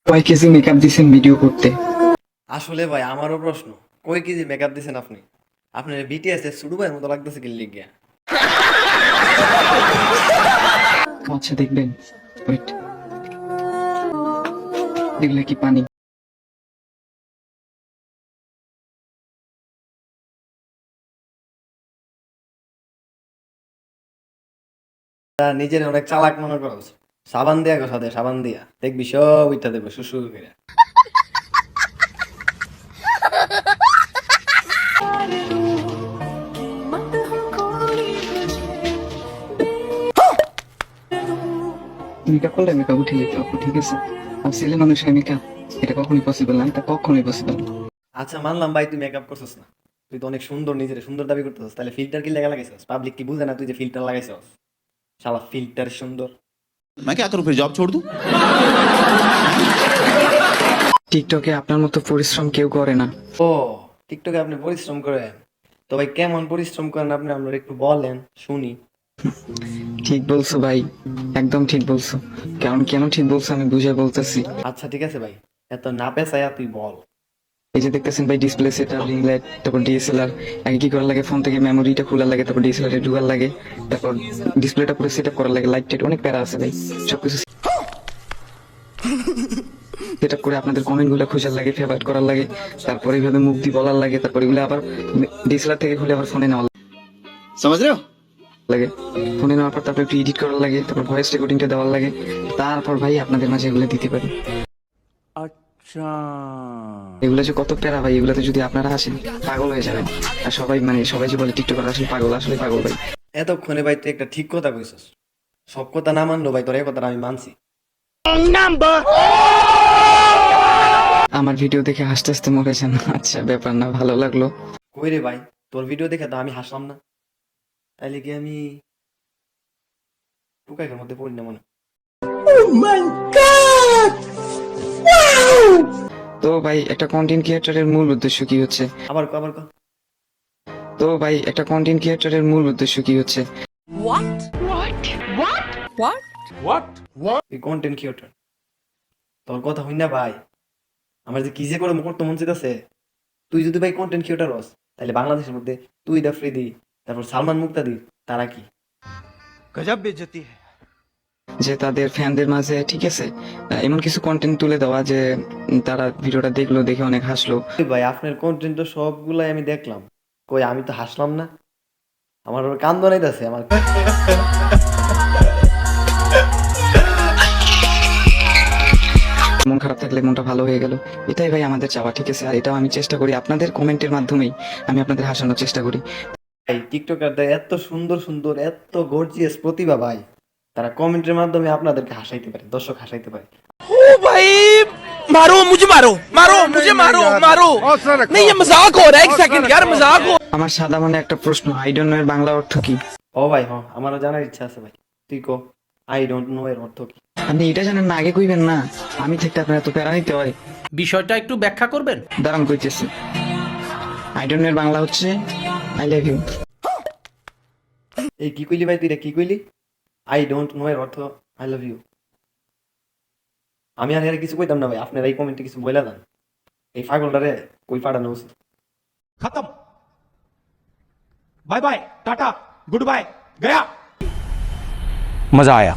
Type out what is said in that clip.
কয় KG makeup দিছেন video করতে? আসলে ভাই আমারও প্রশ্ন, কয় কেজি মেকআপ দিছেন আপনি? আপনার বিটিএস এর সুডু ভাইয়ের মতো লাগতেছে কি লিগিয়া? আচ্ছা দেখবেন, ওয়েট, দেখলে কি পানি? তা নিজের অনেক চালাক মনে করো, সাবান দিয়া কথা দে, সাবান দিয়া দেখবি সব ইটা দেবে শুশু করে। মেকআপ করলে মেকআপ উঠে যেতে হবে, ঠিক আছে? আর ছেলে মানুষের মেকআপ এটা কখনোই পসিবল না, এটা কখনোই পসিবল না। আচ্ছা মানলাম ভাই তুই মেকআপ করছিস না, তুই তো অনেক সুন্দর, নিজের সুন্দর দাবি করতেছিস, তাহলে ফিল্টার কি লাগা লাগাইছিস? পাবলিক কি বুঝে না তুই যে ফিল্টার লাগাইছিস? শালা ফিল্টার সুন্দর। मैं क्या करूं फिर जॉब छोड़ दूं? টিকটকে আপনার মতো পরিশ্রম কেউ করে না। ও, টিকটকে আপনি পরিশ্রম করেন? তো ভাই কেমন পরিশ্রম করেন আপনি, আমরা একটু বলেন শুনি। ঠিক বলছো ভাই, একদম ঠিক বলছো। কারণ কেন ঠিক বলছো আমি বুঝে বলতেছি। আচ্ছা ঠিক আছে ভাই, এত না পেছায়া তুই বল। এই যে দেখতেছেন ভাই, ডিসপ্লে সেটআপ, রিং লাইট, তারপর ডিএসএলআর, আগে কি করা লাগে, ফোন থেকে মেমোরিটা খোলার লাগে, তারপর ডিএসএলআর এ ঢোকার লাগে, তারপর ডিসপ্লেটা পুরো সেটআপ করার লাগে, লাইট টাইট অনেক প্যারা আছে ভাই। সবকিছু সেটআপ করে আপনাদের কমেন্ট গুলো খোঁজার লাগে, ফেভারিট করার লাগে, তারপর এইভাবে মুখ দিয়ে বলার লাগে, তারপর এগুলো আবার ডিএসএলআর থেকে খুলে আবার ফোনে নেওয়া समझ रहे हो? লাগে, ফোনে নেওয়ার পর তারপর একটু এডিট করার লাগে, তারপর ভয়েস রেকর্ডিংটা দেওয়ার লাগে, তারপর ভাই আপনাদের মাঝে এগুলো দিতে পারি। এগুলো যে কত প্যারা ভাই, এগুলোতে যদি আপনারা আসেন পাগল হয়ে যাবেন। আর সবাই সবাই যে বলে টিকটকার আসলে পাগল, আসলে পাগল ভাই। এতক্ষণে ভাই তুই একটা ঠিক কথা কইছিস, সব কথা না মানলো ভাই তোর এই কথাটা আমি মানছি। আমার ভিডিও দেখে হাসতে হাসতে মরেছেন, আচ্ছা ব্যাপার না, ভালো লাগলো। কই রে ভাই, তোর ভিডিও দেখে তো আমি হাসলাম না, তাইলে কি আমি টুকাইয়ের মধ্যে পড়ি না মনে? তো ভাই একটা কন্টেন্ট ক্রিয়েটরের মূল উদ্দেশ্য কি হচ্ছে? আবার কো, আবার কো। তো ভাই একটা কন্টেন্ট ক্রিয়েটরের মূল উদ্দেশ্য কি হচ্ছে? তুই কন্টেন্ট ক্রিয়েটর, তোর কথা হই না ভাই, আমার যে কি যে করে করতে মন চাইতেছে। তুই যদি ভাই কন্টেন্ট ক্রিয়েটর হস, তাহলে বাংলাদেশের মধ্যে তুই দা ফ্রিদি, তারপর সালমান মুক্তাদি, তারা কি गजब बेइज्जती है। যে তাদের ফ্যানদের মাঝে, ঠিক আছে, এমন কিছু কন্টেন্ট তুলে দেওয়া যে তারা ভিডিওটা দেখলো, দেখে অনেক হাসলো। ওই ভাই আপনার কন্টেন্ট তো সবগুলাই আমি দেখলাম, কই আমি তো হাসলাম না, আমার ওর কান দনাইতেছে আমার। মন খারাপ থাকলে মনটা ভালো হয়ে গেল, এটাই ভাই আমাদের চাওয়া, ঠিক আছে? আর এটাও আমি চেষ্টা করি, আপনাদের কমেন্টের মাধ্যমেই আমি আপনাদের হাসানোর চেষ্টা করি। ভাই টিকটকারদের এত সুন্দর সুন্দর, এত গর্জিয়াস প্রতিভা ভাই, তারা কমেন্টের মাধ্যমে আপনাদেরকে হাসাইতে পারে, দর্শক হাসাইতে পারে। ओ भाई मारो मुझे, मारो मारो मुझे, मारो मारो नहीं, ये मजाक हो रहा है, एक सेकंड यार, मजाक हो। আমার সাদা মনে একটা প্রশ্ন, আই ডোন্ট নো এর বাংলা অর্থ কি? ও ভাই হ্যাঁ, আমারও জানার ইচ্ছা আছে ভাই, তুই কো আই ডোন্ট নো এর অর্থ কি? আপনি এটা জানেন না, আগে কইবেন না, আমি থাকতে আপনার এত প্যারা নিতে হয়? বিষয়টা একটু ব্যাখ্যা করবেন? দাঁড়ান কইতেছি। আই ডোন্ট নো এর বাংলা হচ্ছে আই লাভ ইউ। এই কি কইলি ভাই, তুই এটা কি কইলি? আই ডোন্ট নো এর অর্থ আই লাভ ইউ। আমি আর এর কিছু কইতাম না ভাই, আপনারা এই কমেন্টে কিছু বইলা দেন, এই পাগলটারে কই পাঠানো উচিত। खत्म। Bye bye, tata, good bye, गया। मजा आया।